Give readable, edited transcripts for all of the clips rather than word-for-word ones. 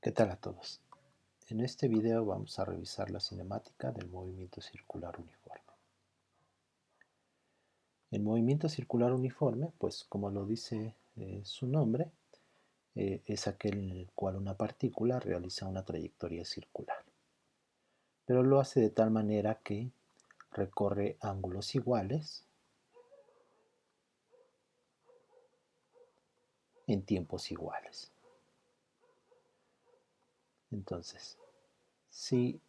¿Qué tal a todos? En este video vamos a revisar la cinemática del movimiento circular uniforme. El movimiento circular uniforme, pues como lo dice su nombre, es aquel en el cual una partícula realiza una trayectoria circular. Pero lo hace de tal manera que recorre ángulos iguales en tiempos iguales. Entonces, si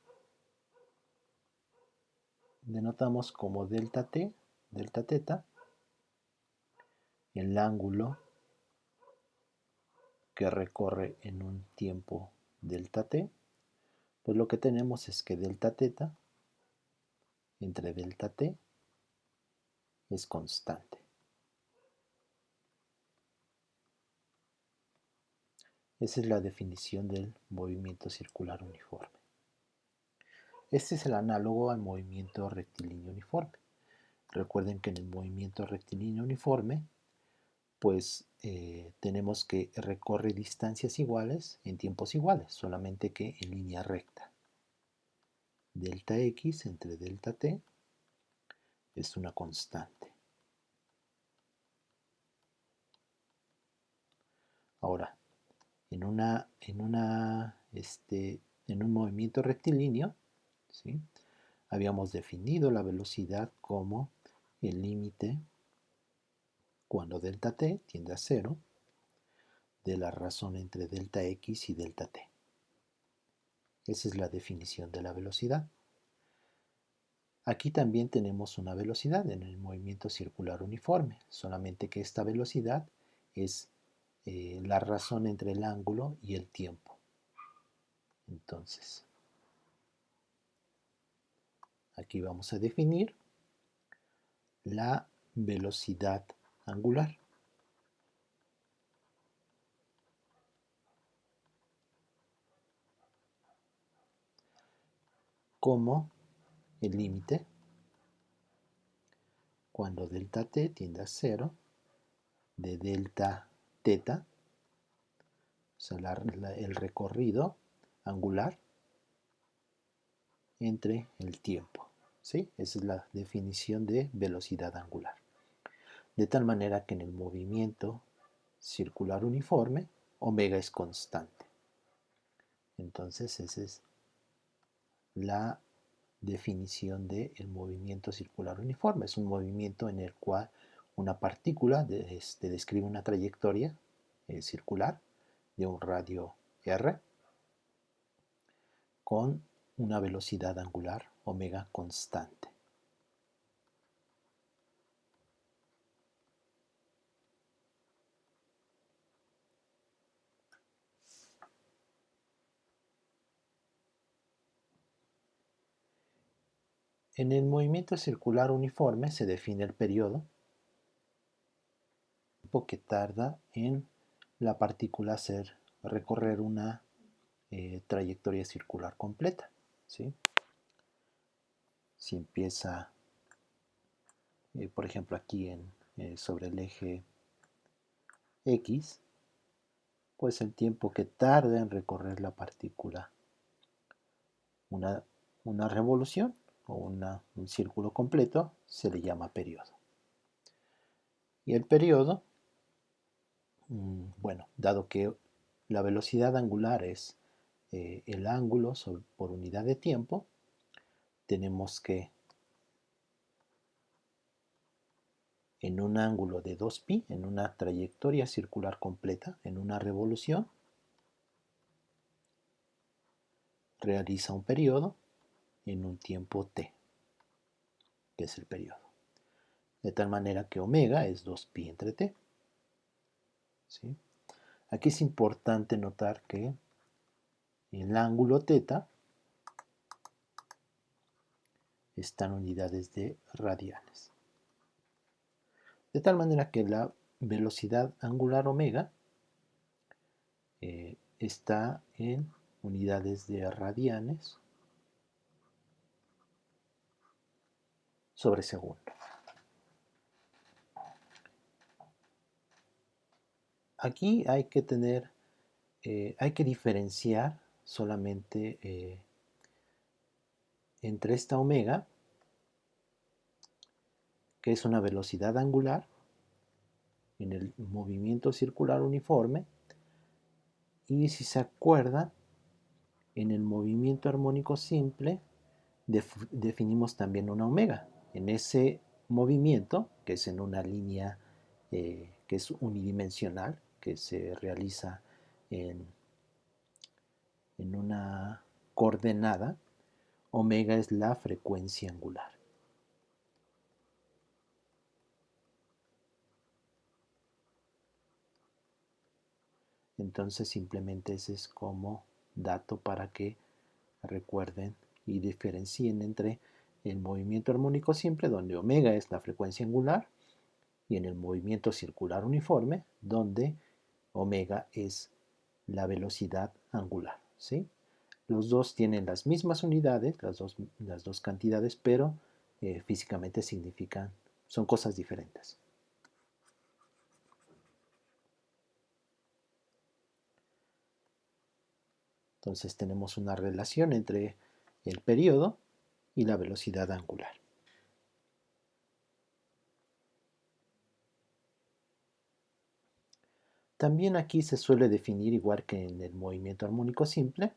denotamos como delta t, delta teta, el ángulo que recorre en un tiempo delta t, pues lo que tenemos es que delta teta entre delta t es constante. Esa es la definición del movimiento circular uniforme. Este es el análogo al movimiento rectilíneo uniforme. Recuerden que en el movimiento rectilíneo uniforme, pues tenemos que recorre distancias iguales en tiempos iguales, solamente que en línea recta. Delta x entre delta t es una constante. Ahora, en un movimiento rectilíneo, ¿sí?, habíamos definido la velocidad como el límite cuando delta t tiende a 0 de la razón entre delta x y delta t. Esa es la definición de la velocidad. Aquí también tenemos una velocidad en el movimiento circular uniforme, solamente que esta velocidad es la razón entre el ángulo y el tiempo. Entonces, aquí vamos a definir la velocidad angular como el límite cuando delta t tiende a 0 de delta teta, o sea, el recorrido angular entre el tiempo, ¿sí? Esa es la definición de velocidad angular. De tal manera que en el movimiento circular uniforme, omega es constante. Entonces esa es la definición del movimiento circular uniforme. Es un movimiento en el cual una partícula describe una trayectoria circular de un radio r con una velocidad angular omega constante. En el movimiento circular uniforme se define el periodo que tarda en la partícula recorrer una trayectoria circular completa, ¿sí? Si empieza, por ejemplo, aquí sobre el eje X, pues el tiempo que tarda en recorrer la partícula una revolución o un círculo completo se le llama periodo. Y el periodo, bueno, dado que la velocidad angular es el ángulo por unidad de tiempo, tenemos que en un ángulo de 2π, en una trayectoria circular completa, en una revolución, realiza un periodo en un tiempo t, que es el periodo. De tal manera que omega es 2π entre t. ¿Sí? Aquí es importante notar que el ángulo θ está en unidades de radianes. De tal manera que la velocidad angular omega está en unidades de radianes sobre segundo. Aquí hay que tener hay que diferenciar solamente entre esta omega, que es una velocidad angular en el movimiento circular uniforme, y si se acuerdan, en el movimiento armónico simple definimos también una omega. En ese movimiento, que es en una línea que es unidimensional, que se realiza en, en una coordenada, omega es la frecuencia angular. Entonces simplemente ese es como dato para que recuerden y diferencien entre el movimiento armónico simple, donde omega es la frecuencia angular, y en el movimiento circular uniforme, donde omega es la velocidad angular. ¿Sí? Los dos tienen las mismas unidades, las dos cantidades, pero físicamente son cosas diferentes. Entonces tenemos una relación entre el periodo y la velocidad angular. También aquí se suele definir, igual que en el movimiento armónico simple,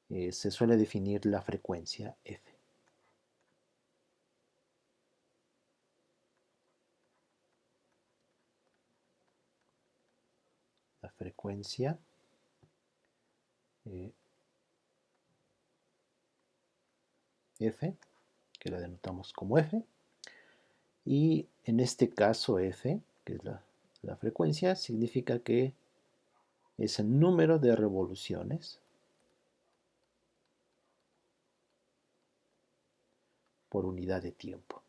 se suele definir la frecuencia f. La frecuencia f, que la denotamos como f, y en este caso f, que es la frecuencia, significa que es el número de revoluciones por unidad de tiempo.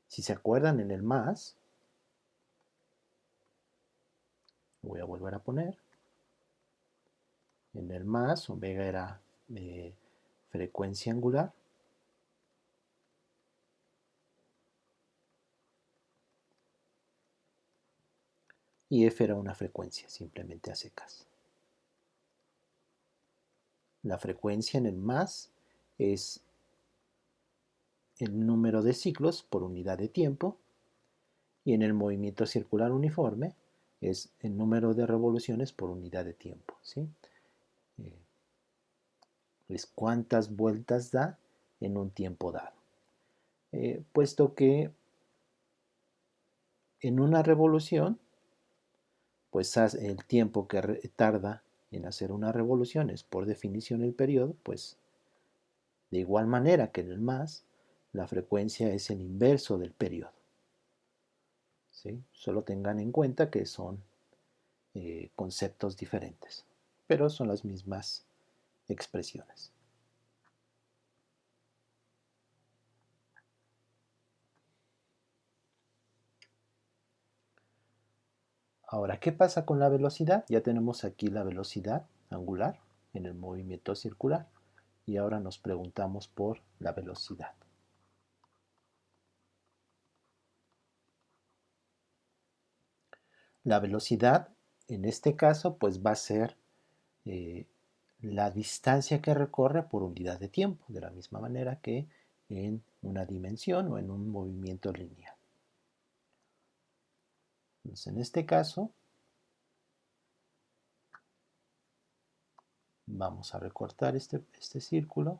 Si se acuerdan, en el más, voy a volver a poner, en el más, omega era frecuencia angular, y f era una frecuencia, simplemente a secas. La frecuencia en el más es el número de ciclos por unidad de tiempo, y en el movimiento circular uniforme es el número de revoluciones por unidad de tiempo. ¿Sí? Es cuántas vueltas da en un tiempo dado. Puesto que en una revolución, pues el tiempo que tarda en hacer una revolución es por definición el periodo, pues de igual manera que en el más, la frecuencia es el inverso del periodo. ¿Sí? Solo tengan en cuenta que son conceptos diferentes, pero son las mismas expresiones. Ahora, ¿qué pasa con la velocidad? Ya tenemos aquí la velocidad angular en el movimiento circular, y ahora nos preguntamos por la velocidad. La velocidad, en este caso, pues va a ser eh, la distancia que recorre por unidad de tiempo, de la misma manera que en una dimensión o en un movimiento lineal. Entonces, en este caso, vamos a recortar este círculo.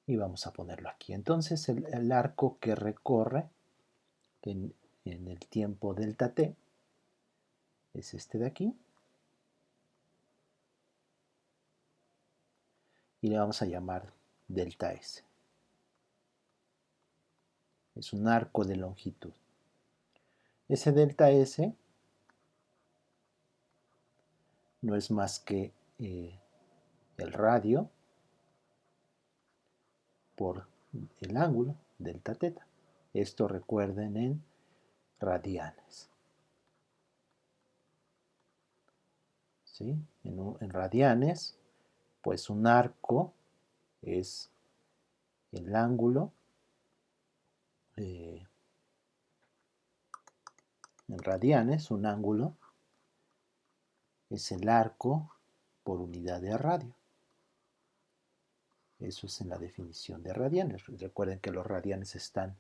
Y vamos a ponerlo aquí. Entonces el arco que recorre en el tiempo delta t es este de aquí. Y le vamos a llamar delta s. Es un arco de longitud. Ese delta s no es más que el radio por el ángulo, delta teta. Esto recuerden en radianes. ¿sí? En radianes, pues un arco es el ángulo, en radianes un ángulo es el arco por unidad de radio. Eso es en la definición de radianes. Recuerden que los radianes están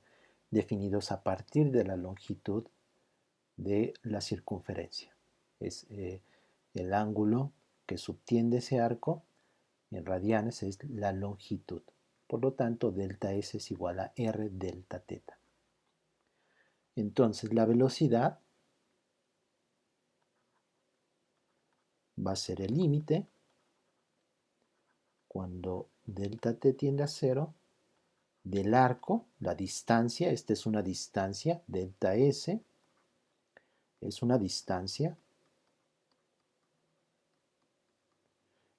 definidos a partir de la longitud de la circunferencia. Es el ángulo que subtiende ese arco en radianes es la longitud. Por lo tanto, delta S es igual a R delta teta. Entonces, la velocidad va a ser el límite cuando delta t tiende a 0 del arco, la distancia, esta es una distancia, delta S es una distancia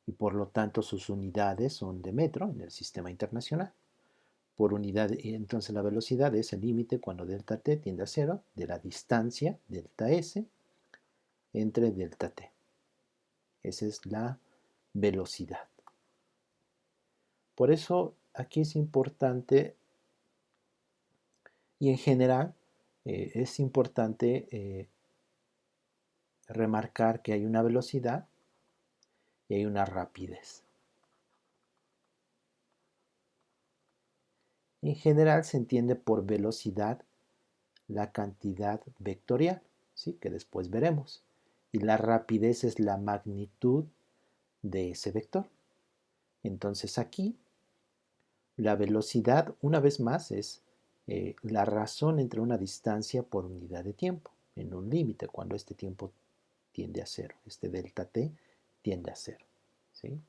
y por lo tanto sus unidades son de metro en el sistema internacional. Por unidad, entonces la velocidad es el límite cuando delta t tiende a 0 de la distancia delta S entre delta t. Esa es la velocidad. Por eso aquí es importante y en general es importante remarcar que hay una velocidad y hay una rapidez. En general se entiende por velocidad la cantidad vectorial, ¿sí? Que después veremos. Y la rapidez es la magnitud de ese vector. Entonces aquí la velocidad, una vez más, es la razón entre una distancia por unidad de tiempo, en un límite, cuando este tiempo tiende a 0, este delta t tiende a 0. ¿Sí?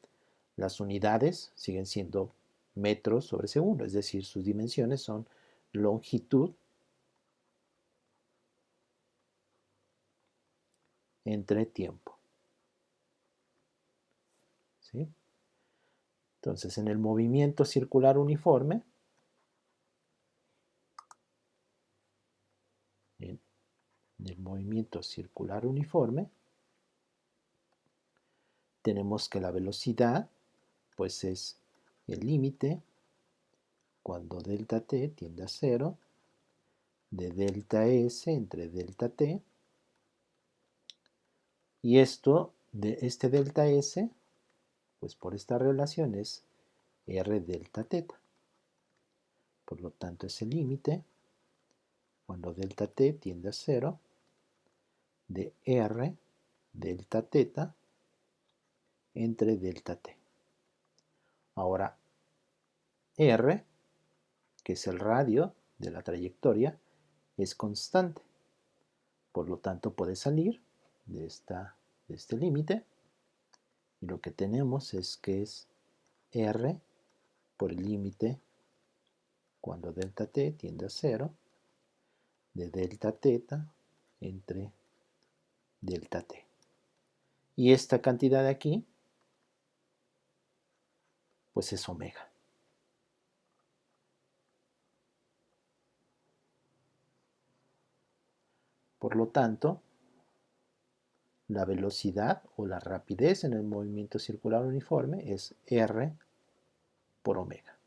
Las unidades siguen siendo metros sobre segundo, es decir, sus dimensiones son longitud entre tiempo. ¿Sí? Entonces, en el movimiento circular uniforme, en el movimiento circular uniforme, tenemos que la velocidad, pues es el límite cuando delta t tiende a 0 de delta S entre delta t, y esto de este delta S, pues por esta relación es R delta teta. Por lo tanto es el límite cuando delta t tiende a 0 de R delta teta entre delta t. Ahora R, que es el radio de la trayectoria, es constante. Por lo tanto puede salir de este límite y lo que tenemos es que es R por el límite cuando delta t tiende a 0 de delta teta entre delta t. Y esta cantidad de aquí, pues es omega. Por lo tanto, la velocidad o la rapidez en el movimiento circular uniforme es R por omega.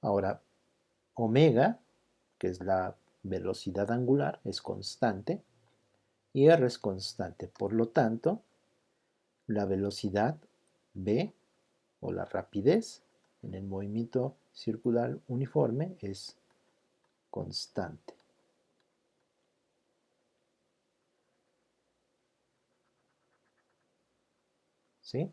Ahora, omega, que es la velocidad angular, es constante y R es constante. Por lo tanto, la velocidad v o la rapidez en el movimiento circular uniforme es constante. ¿Sí?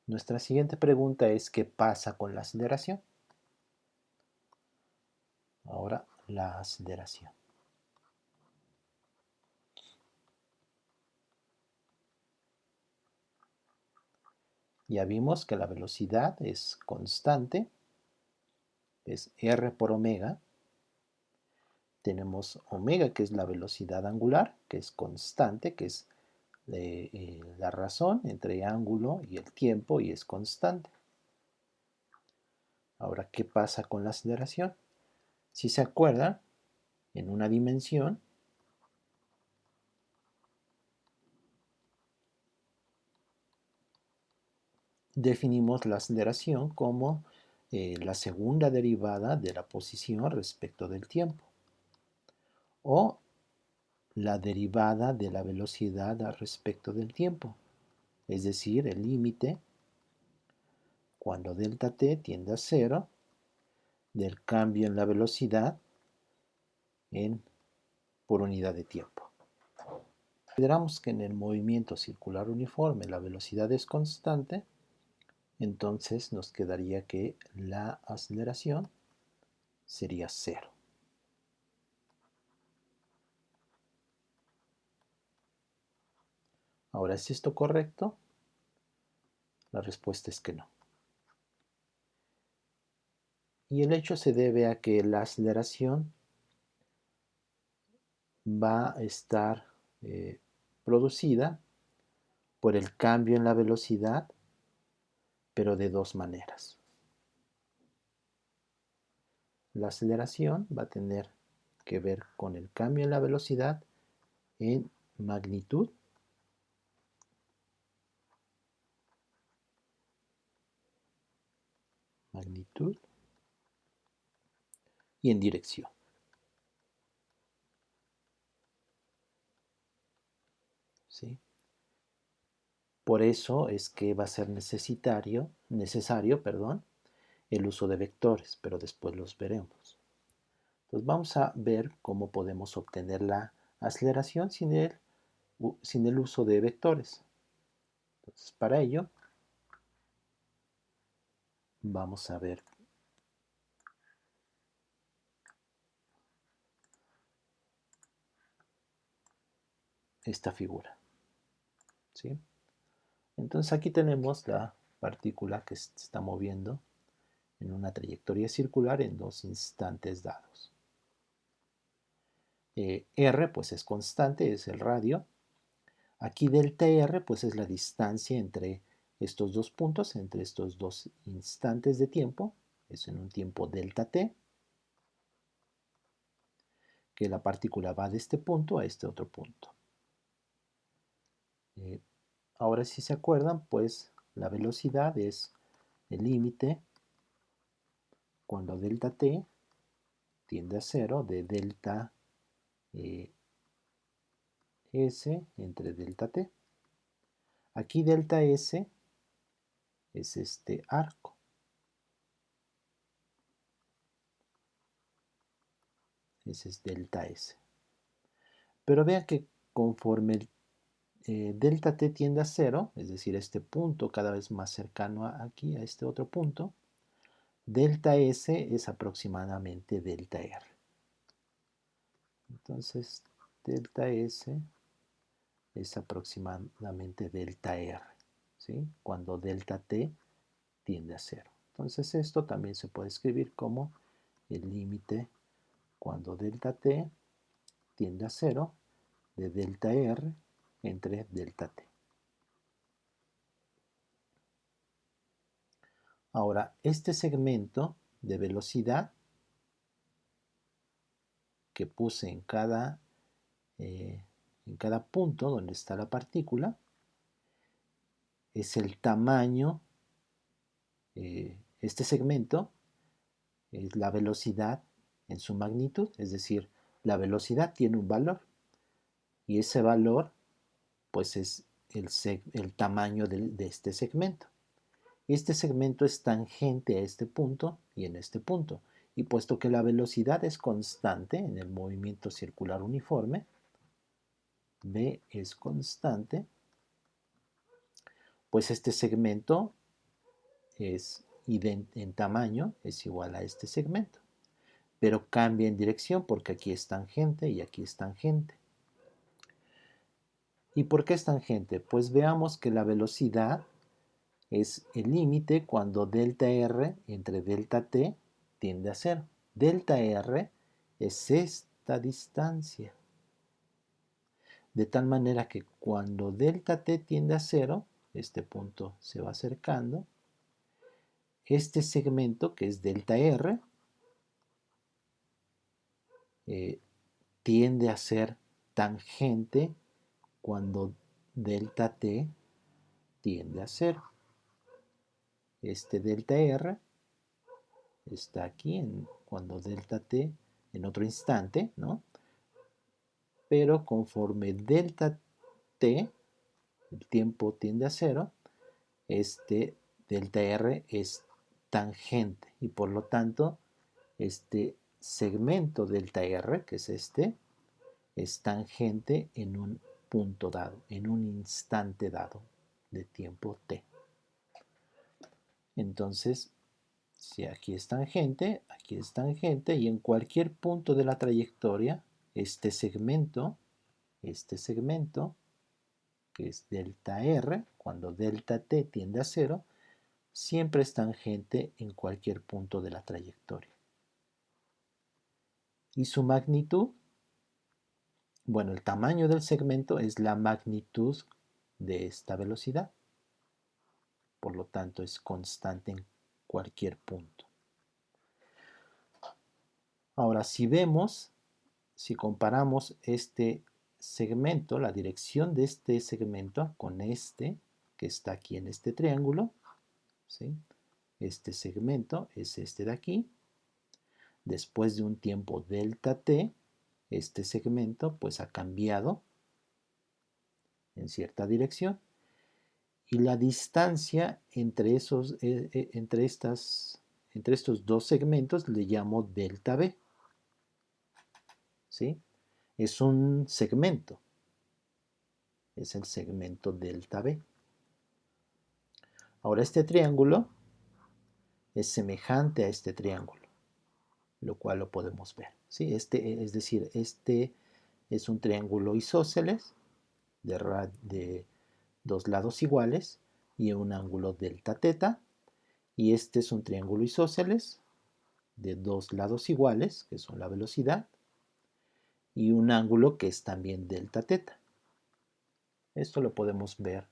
Nuestra siguiente pregunta es ¿qué pasa con la aceleración? Ahora la aceleración. Ya vimos que la velocidad es constante, es R por omega, Tenemos omega, que es la velocidad angular, que es constante, que es la razón entre ángulo y el tiempo, y es constante. Ahora, ¿qué pasa con la aceleración? Si se acuerdan, en una dimensión definimos la aceleración como la segunda derivada de la posición respecto del tiempo, o la derivada de la velocidad respecto del tiempo, es decir, el límite cuando delta t tiende a cero del cambio en la velocidad por unidad de tiempo. Consideramos que en el movimiento circular uniforme la velocidad es constante, entonces nos quedaría que la aceleración sería cero. Ahora, ¿es esto correcto? La respuesta es que no. Y el hecho se debe a que la aceleración va a estar producida por el cambio en la velocidad, pero de dos maneras. La aceleración va a tener que ver con el cambio en la velocidad en magnitud y en dirección. ¿Sí? Por eso es que va a ser necesario, el uso de vectores, pero después los veremos. Entonces vamos a ver cómo podemos obtener la aceleración sin el uso de vectores. Entonces, para ello vamos a ver esta figura, ¿sí? Entonces aquí tenemos la partícula que se está moviendo en una trayectoria circular en dos instantes dados. R pues es constante, es el radio. Aquí delta R pues es la distancia entre estos dos puntos, entre estos dos instantes de tiempo, es en un tiempo delta t, que la partícula va de este punto a este otro punto. Ahora, si se acuerdan, pues la velocidad es el límite cuando delta t tiende a cero de delta s entre delta t. Aquí delta s es este arco. Ese es delta s. Pero vean que conforme el delta t tiende a cero, es decir, este punto cada vez más cercano aquí, a este otro punto, delta s es aproximadamente delta r. Entonces, delta s es aproximadamente delta r, ¿sí? Cuando delta t tiende a cero. Entonces, esto también se puede escribir como el límite cuando delta t tiende a cero de delta r entre delta t. Ahora, este segmento de velocidad que puse en cada punto donde está la partícula es el tamaño, este segmento es la velocidad en su magnitud, es decir, la velocidad tiene un valor y ese valor pues es el tamaño de este segmento. Este segmento es tangente a este punto y en este punto. Y puesto que la velocidad es constante en el movimiento circular uniforme, v es constante, pues este segmento es en tamaño es igual a este segmento. Pero cambia en dirección porque aquí es tangente y aquí es tangente. ¿Y por qué es tangente? Pues veamos que la velocidad es el límite cuando delta r entre delta t tiende a cero. Delta r es esta distancia. De tal manera que cuando delta t tiende a 0, este punto se va acercando, este segmento, que es delta r, tiende a ser tangente cuando delta t tiende a 0. Este delta r está aquí cuando delta t en otro instante, ¿no? Pero conforme delta t, el tiempo tiende a 0, este delta r es tangente y por lo tanto este segmento delta r, que es este, es tangente en un punto dado, en un instante dado de tiempo t. Entonces, si aquí es tangente y en cualquier punto de la trayectoria, este segmento, que es delta r, cuando delta t tiende a 0, siempre es tangente en cualquier punto de la trayectoria. ¿Y su magnitud? Bueno, el tamaño del segmento es la magnitud de esta velocidad. Por lo tanto, es constante en cualquier punto. Ahora, si comparamos este segmento, la dirección de este segmento con este, que está aquí en este triángulo, ¿sí? Este segmento es este de aquí. Después de un tiempo delta t, este segmento pues ha cambiado en cierta dirección. Y la distancia entre estos dos segmentos le llamo delta b. ¿Sí? Es un segmento. Es el segmento delta b. Ahora este triángulo es semejante a este triángulo, lo cual lo podemos ver. ¿Sí? Es decir, este es un triángulo isósceles de dos lados iguales y un ángulo delta teta. Y este es un triángulo isósceles de dos lados iguales, que son la velocidad, y un ángulo que es también delta teta. Esto lo podemos ver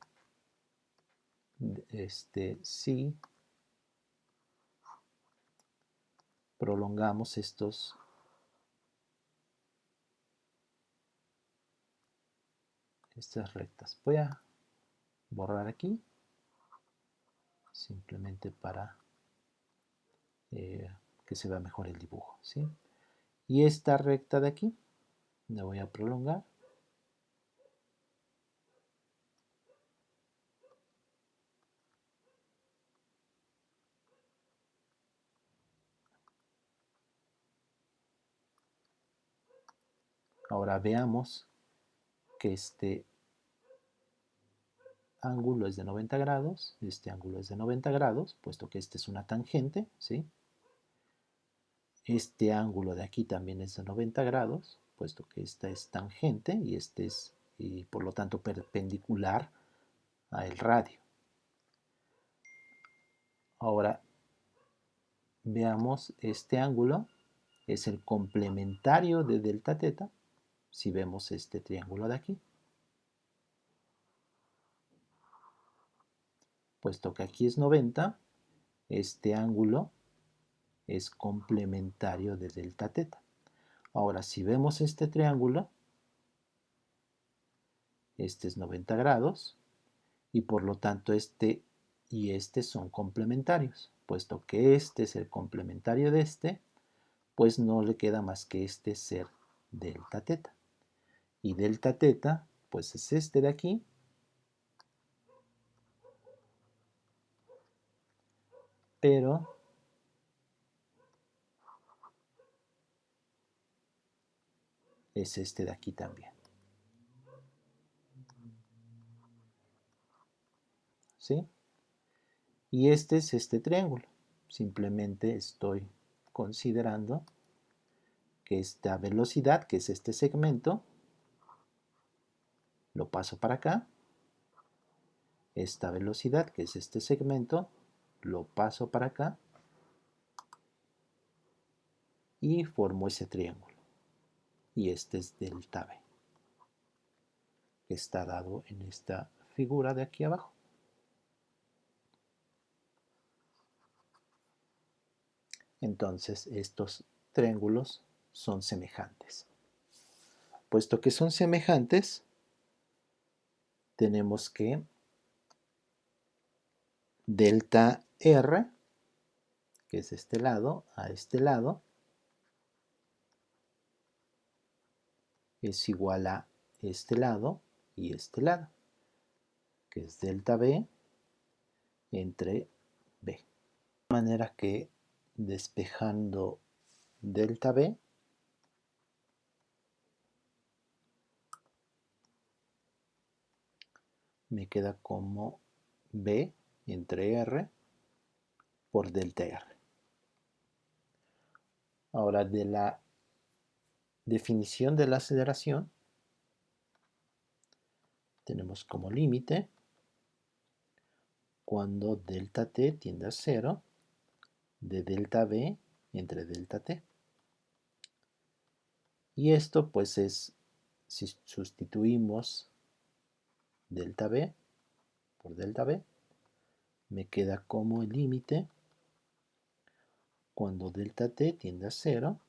si prolongamos estas rectas. Voy a borrar aquí, simplemente para que se vea mejor el dibujo, ¿sí? Y esta recta de aquí, la voy a prolongar. Ahora veamos que este ángulo es de 90 grados, este ángulo es de 90 grados, puesto que este es una tangente, ¿sí? Este ángulo de aquí también es de 90 grados, puesto que esta es tangente y este es, y por lo tanto, perpendicular al radio. Ahora, veamos este ángulo, es el complementario de delta teta, si vemos este triángulo de aquí. Puesto que aquí es 90, este ángulo es complementario de delta teta. Ahora, si vemos este triángulo, este es 90 grados y por lo tanto este y este son complementarios. Puesto que este es el complementario de este, pues no le queda más que este ser delta teta. Y delta teta, pues es este de aquí, pero es este de aquí también. ¿Sí? Y este es este triángulo. Simplemente estoy considerando que esta velocidad, que es este segmento, lo paso para acá. Esta velocidad, que es este segmento, lo paso para acá y formo ese triángulo. y este es delta v, que está dado en esta figura de aquí abajo. Entonces estos triángulos son semejantes. Puesto que son semejantes, tenemos que delta R, que es este lado, a este lado, es igual a este lado y este lado, que es delta B entre B. De manera que despejando delta B, me queda como B entre R por delta R. Ahora, de la definición de la aceleración, tenemos como límite cuando delta t tiende a 0 de delta v entre delta t. Y esto pues es, si sustituimos delta v por delta v, me queda como el límite cuando delta t tiende a 0,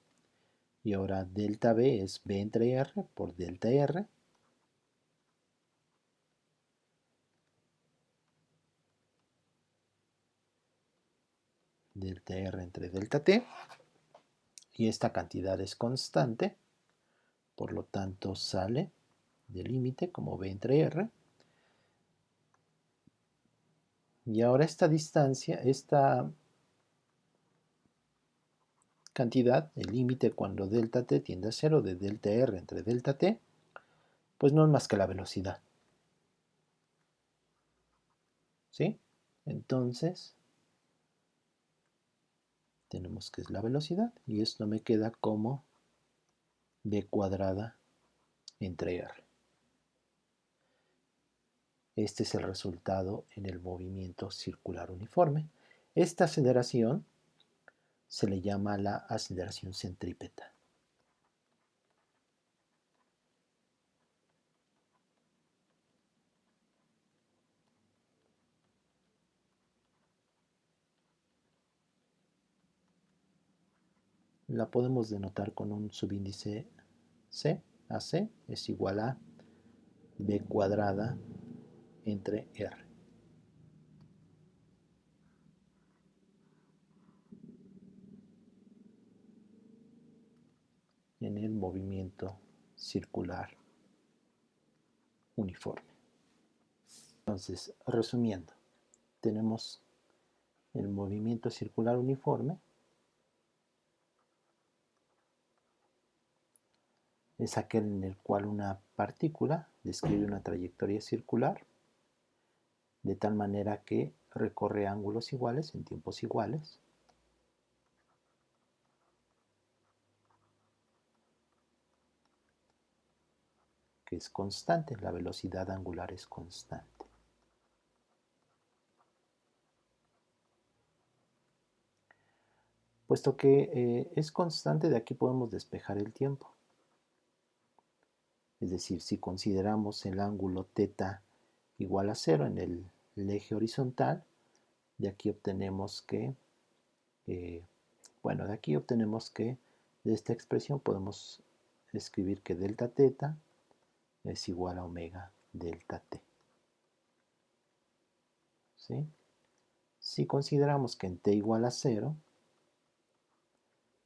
y ahora delta v es b entre r por delta r, delta r entre delta t, y esta cantidad es constante, por lo tanto sale del límite como b entre r. Y ahora esta distancia, esta cantidad, el límite cuando delta t tiende a 0 de delta r entre delta t, pues no es más que la velocidad. ¿Sí? Entonces, tenemos que es la velocidad, y esto me queda como b cuadrada entre r. Este es el resultado en el movimiento circular uniforme. Esta aceleración se le llama la aceleración centrípeta. La podemos denotar con un subíndice c, AC es igual a b cuadrada entre r. En el movimiento circular uniforme. Entonces, resumiendo, tenemos el movimiento circular uniforme, es aquel en el cual una partícula describe una trayectoria circular de tal manera que recorre ángulos iguales en tiempos iguales. Que es constante, la velocidad angular es constante. Puesto que es constante, de aquí podemos despejar el tiempo. Es decir, si consideramos el ángulo θ igual a 0 en el eje horizontal, de aquí obtenemos que, de aquí obtenemos que de esta expresión podemos escribir que delta θ es igual a omega delta t. ¿Sí? Si consideramos que en t igual a 0,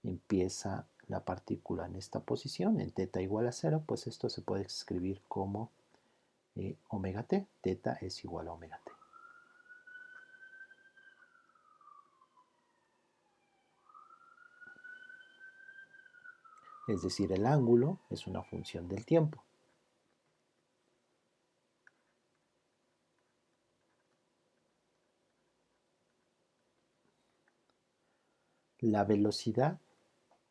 empieza la partícula en esta posición, en θ igual a 0, pues esto se puede escribir como omega t, θ es igual a omega t. Es decir, el ángulo es una función del tiempo. La velocidad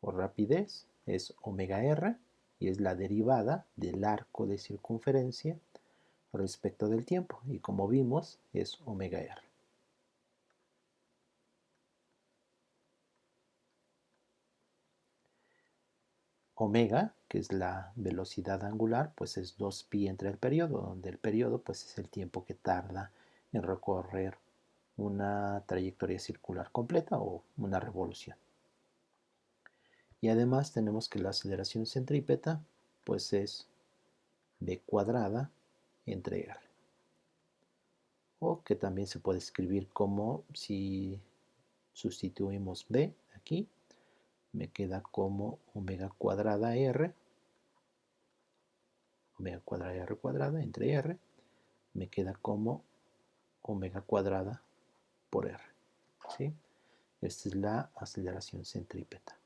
o rapidez es omega r y es la derivada del arco de circunferencia respecto del tiempo, y como vimos es omega r. omega, que es la velocidad angular, pues es 2pi entre el periodo, donde el periodo pues es el tiempo que tarda en recorrer una trayectoria circular completa o una revolución. Y además tenemos que la aceleración centrípeta pues es v cuadrada entre r, o que también se puede escribir como, si sustituimos v aquí, me queda como omega cuadrada r cuadrada entre r, me queda como omega cuadrada por r, ¿sí? Esta es la aceleración centrípeta.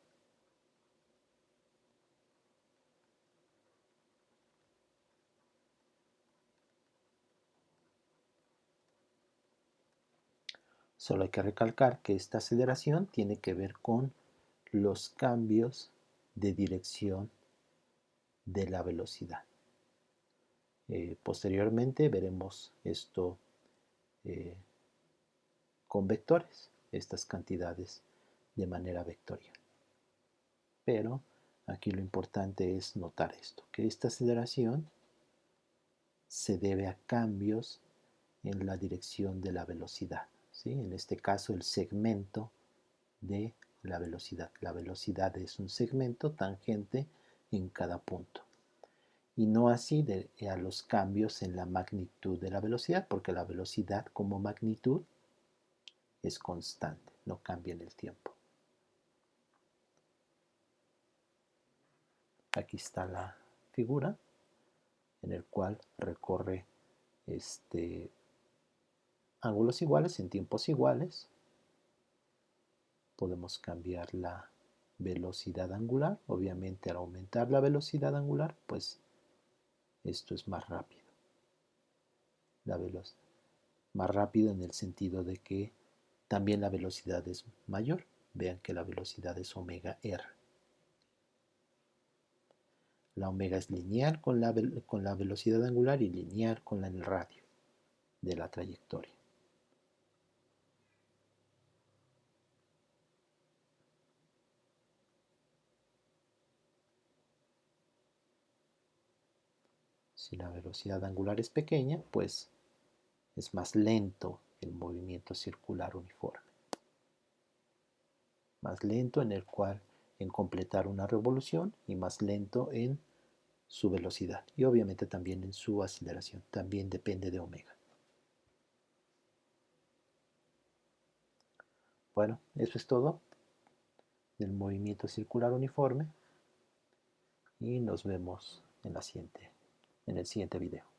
Solo hay que recalcar que esta aceleración tiene que ver con los cambios de dirección de la velocidad. Posteriormente veremos esto con vectores, estas cantidades de manera vectorial. Pero aquí lo importante es notar esto, que esta aceleración se debe a cambios en la dirección de la velocidad, ¿sí? En este caso el segmento de la velocidad. La velocidad es un segmento tangente en cada punto. Y no así a los cambios en la magnitud de la velocidad, porque la velocidad como magnitud es constante, no cambia en el tiempo. Aquí está la figura en el cual recorre ángulos iguales en tiempos iguales. Podemos cambiar la velocidad angular. Obviamente al aumentar la velocidad angular, pues esto es más rápido. La velocidad más rápido en el sentido de que también la velocidad es mayor. Vean que la velocidad es omega r. La omega es lineal con la velocidad angular y lineal con el radio de la trayectoria. Si la velocidad angular es pequeña, pues es más lento el movimiento circular uniforme. Más lento en completar una revolución y más lento en su velocidad y obviamente también en su aceleración. También depende de omega. Bueno, eso es todo del movimiento circular uniforme y nos vemos en el siguiente video.